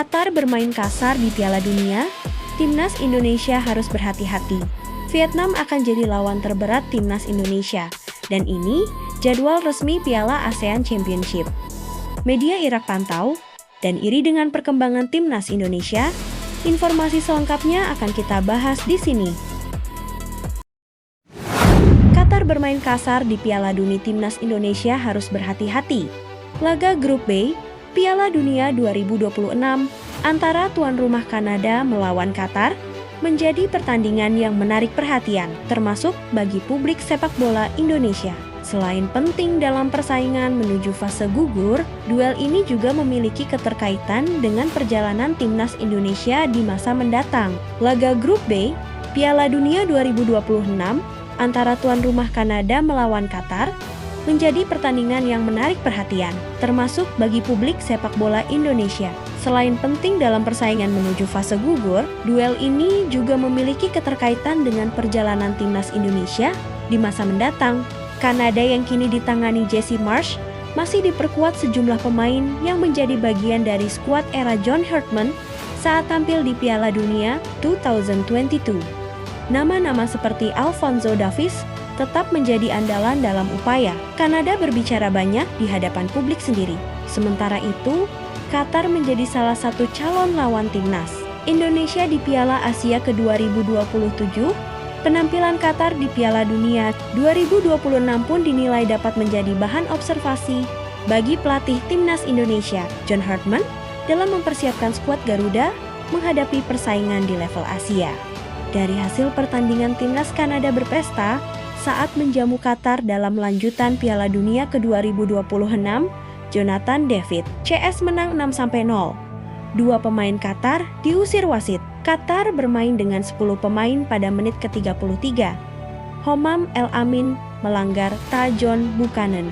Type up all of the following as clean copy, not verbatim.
Qatar bermain kasar di Piala Dunia, timnas Indonesia harus berhati-hati. Vietnam akan jadi lawan terberat timnas Indonesia, dan ini jadwal resmi Piala ASEAN Championship. Media Irak pantau, dan iri dengan perkembangan timnas Indonesia. Informasi selengkapnya akan kita bahas di sini. Qatar bermain kasar di Piala Dunia, timnas Indonesia harus berhati-hati. Laga Grup B, Piala Dunia 2026 antara tuan rumah Kanada melawan Qatar menjadi pertandingan yang menarik perhatian, termasuk bagi publik sepak bola Indonesia. Selain penting dalam persaingan menuju fase gugur, duel ini juga memiliki keterkaitan dengan perjalanan timnas Indonesia di masa mendatang. Laga Grup B, Piala Dunia 2026 antara tuan rumah Kanada melawan Qatar menjadi pertandingan yang menarik perhatian, termasuk bagi publik sepak bola Indonesia. Selain penting dalam persaingan menuju fase gugur, duel ini juga memiliki keterkaitan dengan perjalanan timnas Indonesia di masa mendatang. Kanada yang kini ditangani Jesse Marsch masih diperkuat sejumlah pemain yang menjadi bagian dari skuad era John Herdman saat tampil di Piala Dunia 2022. Nama-nama seperti Alphonso Davies tetap menjadi andalan dalam upaya Kanada berbicara banyak di hadapan publik sendiri. Sementara itu, Qatar menjadi salah satu calon lawan timnas Indonesia di Piala Asia ke-2027. Penampilan Qatar di Piala Dunia 2026 pun dinilai dapat menjadi bahan observasi bagi pelatih timnas Indonesia, John Herdman, dalam mempersiapkan skuad Garuda menghadapi persaingan di level Asia. Dari hasil pertandingan timnas Kanada berpesta saat menjamu Qatar dalam lanjutan Piala Dunia ke-2026, Jonathan David, CS menang 6-0. Dua pemain Qatar diusir wasit. Qatar bermain dengan 10 pemain pada menit ke-33. Homam El Amin melanggar Tajon Buchanan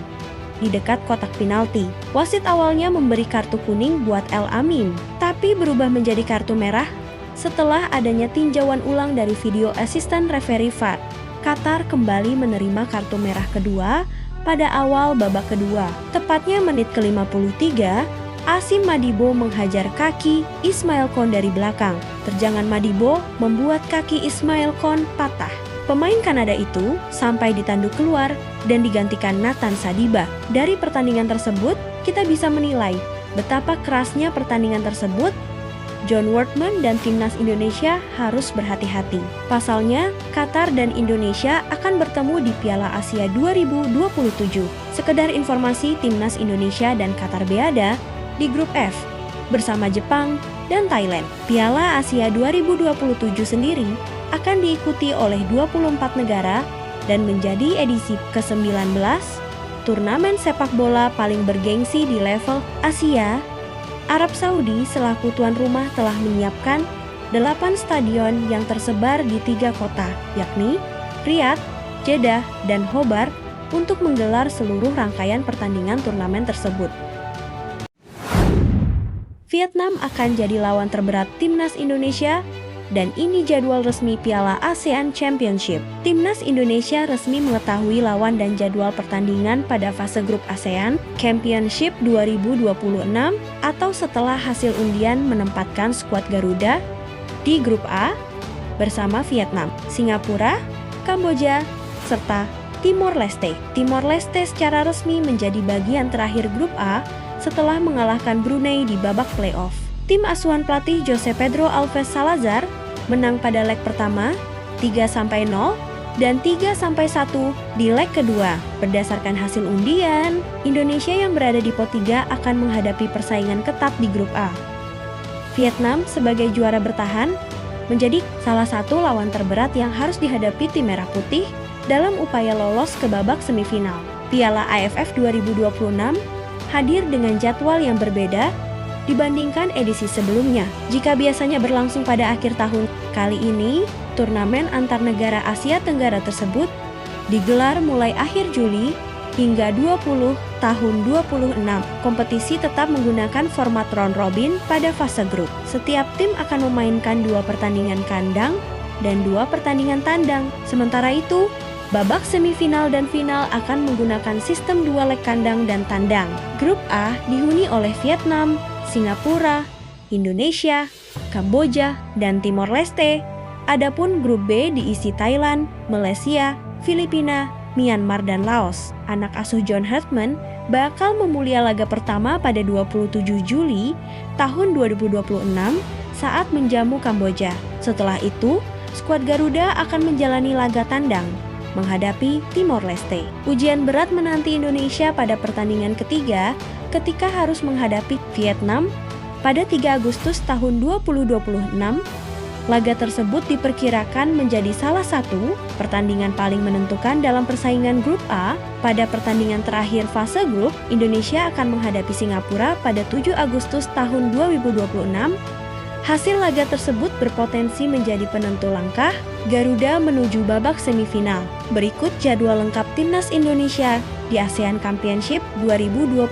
di dekat kotak penalti. Wasit awalnya memberi kartu kuning buat El Amin, tapi berubah menjadi kartu merah setelah adanya tinjauan ulang dari video asisten referee VAR. Qatar kembali menerima kartu merah kedua pada awal babak kedua. Tepatnya menit ke-53, Asim Madibo menghajar kaki Ismail Kon dari belakang. Terjangan Madibo membuat kaki Ismail Kon patah. Pemain Kanada itu sampai ditanduk keluar dan digantikan Nathan Sadiba. Dari pertandingan tersebut, kita bisa menilai betapa kerasnya pertandingan tersebut. John Herdman dan timnas Indonesia harus berhati-hati. Pasalnya, Qatar dan Indonesia akan bertemu di Piala Asia 2027. Sekedar informasi, timnas Indonesia dan Qatar berada di grup F bersama Jepang dan Thailand. Piala Asia 2027 sendiri akan diikuti oleh 24 negara dan menjadi edisi ke-19 turnamen sepak bola paling bergengsi di level Asia. Arab Saudi selaku tuan rumah telah menyiapkan 8 stadion yang tersebar di 3 kota, yakni Riyadh, Jeddah, dan Hobart untuk menggelar seluruh rangkaian pertandingan turnamen tersebut. Vietnam akan jadi lawan terberat timnas Indonesia, dan ini jadwal resmi Piala ASEAN Championship. Timnas Indonesia resmi mengetahui lawan dan jadwal pertandingan pada fase grup ASEAN Championship 2026 atau setelah hasil undian menempatkan skuad Garuda di grup A bersama Vietnam, Singapura, Kamboja, serta Timor Leste. Timor Leste secara resmi menjadi bagian terakhir grup A setelah mengalahkan Brunei di babak playoff. Tim asuhan pelatih Jose Pedro Alves Salazar menang pada leg pertama 3-0 dan 3-1 di leg kedua. Berdasarkan hasil undian, Indonesia yang berada di pot 3 akan menghadapi persaingan ketat di grup A. Vietnam sebagai juara bertahan menjadi salah satu lawan terberat yang harus dihadapi tim merah putih dalam upaya lolos ke babak semifinal. Piala AFF 2026 hadir dengan jadwal yang berbeda dibandingkan edisi sebelumnya. Jika biasanya berlangsung pada akhir tahun, kali ini turnamen antar negara Asia Tenggara tersebut digelar mulai akhir Juli hingga 20 tahun 26. Kompetisi tetap menggunakan format round robin pada fase grup. Setiap tim akan memainkan 2 pertandingan kandang dan 2 pertandingan tandang. Sementara itu, babak semifinal dan final akan menggunakan sistem 2 leg kandang dan tandang. Grup A dihuni oleh Vietnam, Singapura, Indonesia, Kamboja, dan Timor Leste. Adapun grup B diisi Thailand, Malaysia, Filipina, Myanmar, dan Laos. Anak asuh John Hartman bakal memulia laga pertama pada 27 Juli tahun 2026 saat menjamu Kamboja. Setelah itu, skuad Garuda akan menjalani laga tandang menghadapi Timor Leste. Ujian berat menanti Indonesia pada pertandingan ketiga ketika harus menghadapi Vietnam pada 3 Agustus tahun 2026. Laga tersebut diperkirakan menjadi salah satu pertandingan paling menentukan dalam persaingan grup A. Pada pertandingan terakhir fase grup, Indonesia akan menghadapi Singapura pada 7 Agustus tahun 2026. Hasil laga tersebut berpotensi menjadi penentu langkah Garuda menuju babak semifinal. Berikut jadwal lengkap Timnas Indonesia di ASEAN Championship 2026.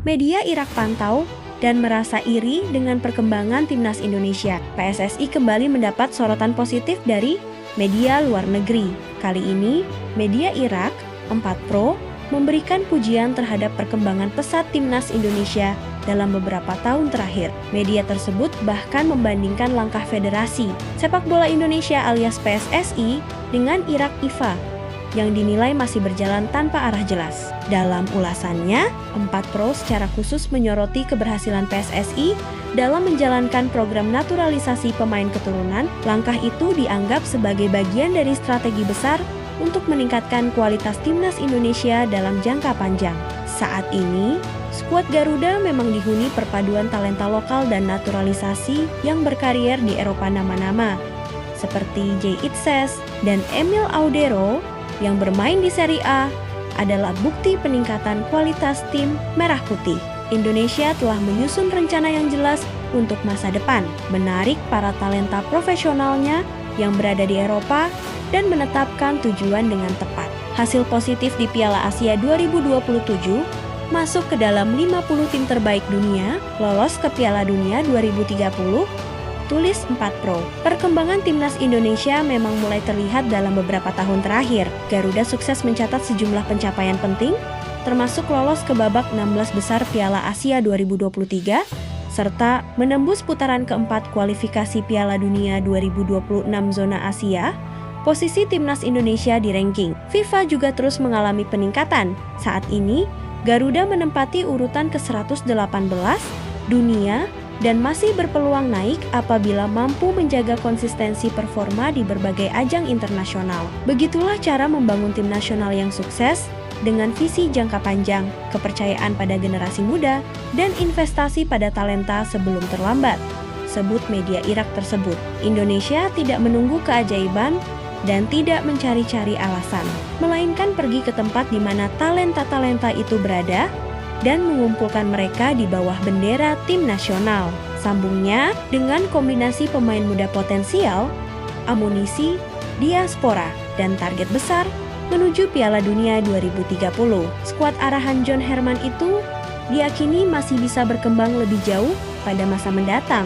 Media Irak pantau dan merasa iri dengan perkembangan Timnas Indonesia. PSSI kembali mendapat sorotan positif dari media luar negeri. Kali ini, media Irak 4 Pro memberikan pujian terhadap perkembangan pesat Timnas Indonesia dalam beberapa tahun terakhir. Media tersebut bahkan membandingkan langkah Federasi Sepak Bola Indonesia alias PSSI dengan Irak IFA yang dinilai masih berjalan tanpa arah jelas. Dalam ulasannya, 4 Pro secara khusus menyoroti keberhasilan PSSI dalam menjalankan program naturalisasi pemain keturunan. Langkah itu dianggap sebagai bagian dari strategi besar untuk meningkatkan kualitas Timnas Indonesia dalam jangka panjang. Saat ini, skuad Garuda memang dihuni perpaduan talenta lokal dan naturalisasi yang berkarier di Eropa. Nama-nama seperti Jay Itzes dan Emil Audero yang bermain di Serie A adalah bukti peningkatan kualitas tim Merah Putih. Indonesia telah menyusun rencana yang jelas untuk masa depan, menarik para talenta profesionalnya yang berada di Eropa dan menetapkan tujuan dengan tepat. Hasil positif di Piala Asia 2027 masuk ke dalam 50 tim terbaik dunia, lolos ke Piala Dunia 2030, tulis 4 Pro. Perkembangan Timnas Indonesia memang mulai terlihat dalam beberapa tahun terakhir. Garuda sukses mencatat sejumlah pencapaian penting, termasuk lolos ke babak 16 besar Piala Asia 2023, serta menembus putaran keempat kualifikasi Piala Dunia 2026 zona Asia. Posisi Timnas Indonesia di ranking FIFA juga terus mengalami peningkatan. Saat ini, Garuda menempati urutan ke-118 dunia dan masih berpeluang naik apabila mampu menjaga konsistensi performa di berbagai ajang internasional. Begitulah cara membangun tim nasional yang sukses dengan visi jangka panjang, kepercayaan pada generasi muda, dan investasi pada talenta sebelum terlambat. Sebut media Irak tersebut. Indonesia tidak menunggu keajaiban dan tidak mencari-cari alasan, melainkan pergi ke tempat di mana talenta-talenta itu berada dan mengumpulkan mereka di bawah bendera tim nasional. Sambungnya dengan kombinasi pemain muda potensial, amunisi, diaspora, dan target besar menuju Piala Dunia 2030. Skuad arahan John Herman itu diyakini masih bisa berkembang lebih jauh pada masa mendatang.